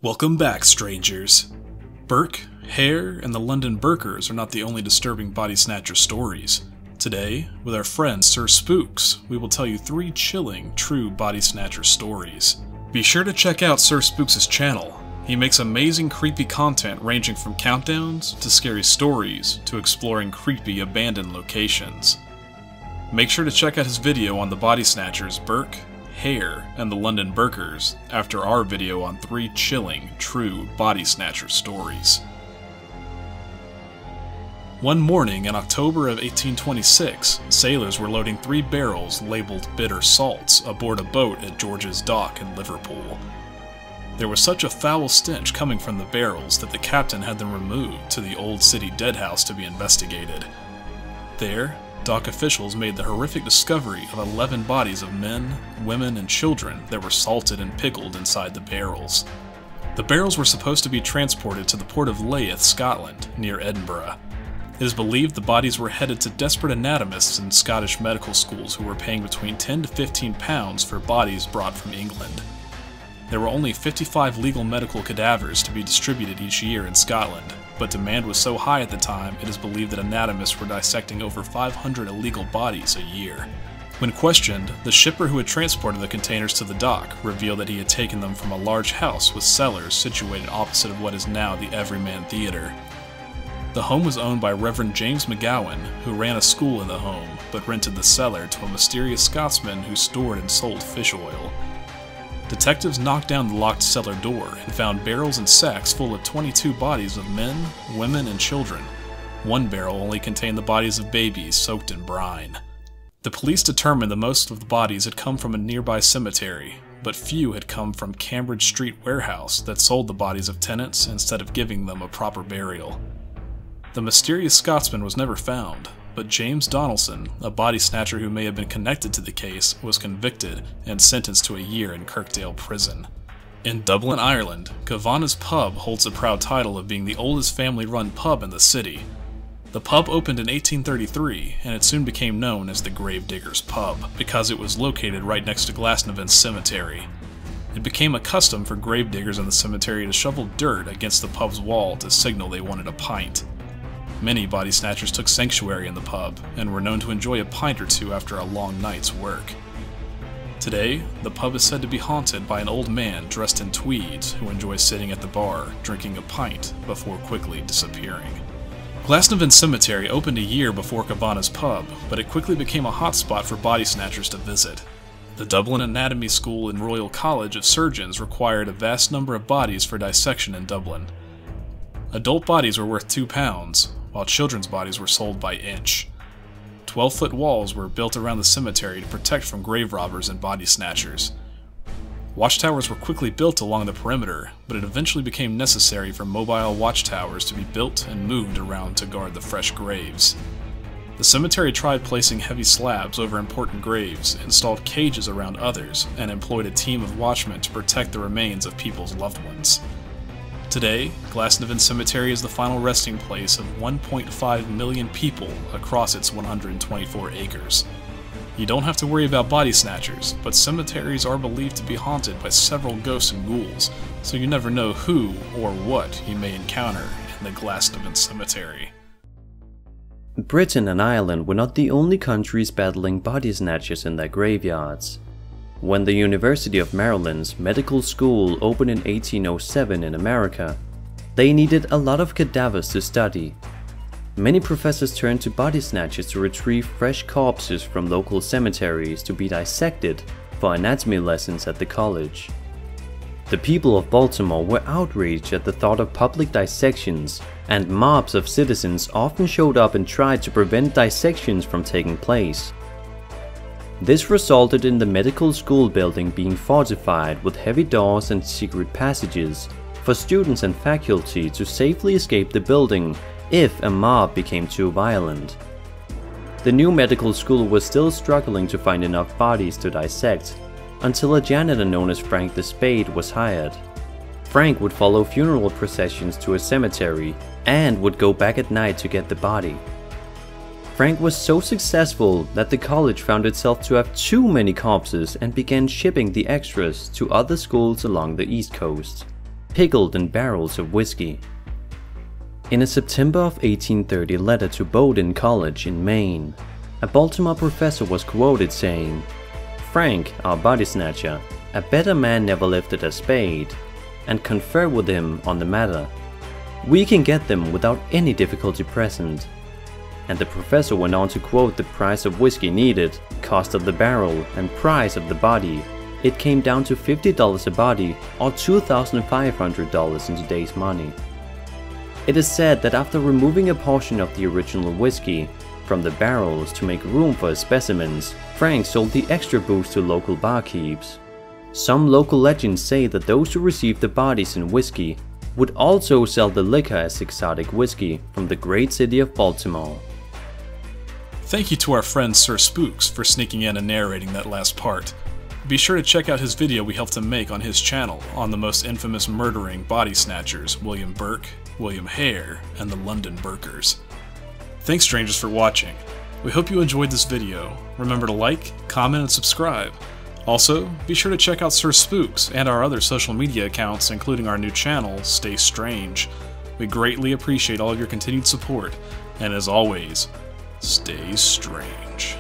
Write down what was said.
Welcome back, strangers. Burke, Hare, and the London Burkers are not the only disturbing body snatcher stories. Today, with our friend Sir Spooks, we will tell you 3 chilling, true body snatcher stories. Be sure to check out Sir Spooks' channel. He makes amazing creepy content ranging from countdowns, to scary stories, to exploring creepy abandoned locations. Make sure to check out his video on the body snatchers Burke, Hare, and the London Burkers after our video on 3 chilling, true body snatcher stories. One morning in October of 1826, sailors were loading 3 barrels labeled bitter salts aboard a boat at George's Dock in Liverpool. There was such a foul stench coming from the barrels that the captain had them removed to the Old City Deadhouse to be investigated. There, dock officials made the horrific discovery of 11 bodies of men, women, and children that were salted and pickled inside the barrels. The barrels were supposed to be transported to the port of Leith, Scotland, near Edinburgh. It is believed the bodies were headed to desperate anatomists in Scottish medical schools who were paying between £10 to £15 for bodies brought from England. There were only 55 legal medical cadavers to be distributed each year in Scotland, but demand was so high at the time it is believed that anatomists were dissecting over 500 illegal bodies a year. When questioned, the shipper who had transported the containers to the dock revealed that he had taken them from a large house with cellars situated opposite of what is now the Everyman Theatre. The home was owned by Reverend James McGowan, who ran a school in the home, but rented the cellar to a mysterious Scotsman who stored and sold fish oil. Detectives knocked down the locked cellar door and found barrels and sacks full of 22 bodies of men, women, and children. One barrel only contained the bodies of babies soaked in brine. The police determined that most of the bodies had come from a nearby cemetery, but few had come from Cambridge Street warehouse that sold the bodies of tenants instead of giving them a proper burial. The mysterious Scotsman was never found, but James Donaldson, a body snatcher who may have been connected to the case, was convicted and sentenced to a year in Kirkdale prison. In Dublin, Ireland, Kavanagh's pub holds the proud title of being the oldest family-run pub in the city. The pub opened in 1833, and it soon became known as the Gravediggers Pub, because it was located right next to Glasnevin Cemetery. It became a custom for gravediggers in the cemetery to shovel dirt against the pub's wall to signal they wanted a pint. Many body snatchers took sanctuary in the pub, and were known to enjoy a pint or two after a long night's work. Today, the pub is said to be haunted by an old man dressed in tweeds who enjoys sitting at the bar, drinking a pint, before quickly disappearing. Glasnevin Cemetery opened a year before Kavanagh's pub, but it quickly became a hotspot for body snatchers to visit. The Dublin Anatomy School and Royal College of Surgeons required a vast number of bodies for dissection in Dublin. Adult bodies were worth £2, while children's bodies were sold by inch. 12-foot walls were built around the cemetery to protect from grave robbers and body snatchers. Watchtowers were quickly built along the perimeter, but it eventually became necessary for mobile watchtowers to be built and moved around to guard the fresh graves. The cemetery tried placing heavy slabs over important graves, installed cages around others, and employed a team of watchmen to protect the remains of people's loved ones. Today, Glasnevin Cemetery is the final resting place of 1.5 million people across its 124 acres. You don't have to worry about body snatchers, but cemeteries are believed to be haunted by several ghosts and ghouls, so you never know who or what you may encounter in the Glasnevin Cemetery. Britain and Ireland were not the only countries battling body snatchers in their graveyards. When the University of Maryland's medical school opened in 1807 in America, they needed a lot of cadavers to study. Many professors turned to body snatchers to retrieve fresh corpses from local cemeteries to be dissected for anatomy lessons at the college. The people of Baltimore were outraged at the thought of public dissections, and mobs of citizens often showed up and tried to prevent dissections from taking place. This resulted in the medical school building being fortified with heavy doors and secret passages for students and faculty to safely escape the building if a mob became too violent. The new medical school was still struggling to find enough bodies to dissect, until a janitor known as Frank the Spade was hired. Frank would follow funeral processions to a cemetery and would go back at night to get the body. Frank was so successful that the college found itself to have too many corpses and began shipping the extras to other schools along the East Coast. pickled in barrels of whiskey. In a September of 1830 letter to Bowdoin College in Maine, a Baltimore professor was quoted saying, "Frank, our body snatcher, a better man never lifted a spade, and confer with him on the matter. We can get them without any difficulty present." And the professor went on to quote the price of whiskey needed, cost of the barrel, and price of the body. It came down to $50 a body, or $2,500 in today's money. It is said that after removing a portion of the original whiskey from the barrels to make room for his specimens, Frank sold the extra booze to local barkeeps. Some local legends say that those who received the bodies in whiskey would also sell the liquor as exotic whiskey from the great city of Baltimore. Thank you to our friend Sir Spooks for sneaking in and narrating that last part. Be sure to check out his video we helped him make on his channel on the most infamous murdering body snatchers, William Burke, William Hare, and the London Burkers. Thanks strangers for watching. We hope you enjoyed this video. Remember to like, comment, and subscribe. Also, be sure to check out Sir Spooks and our other social media accounts, including our new channel, Stay Strange. We greatly appreciate all of your continued support, and as always, stay strange.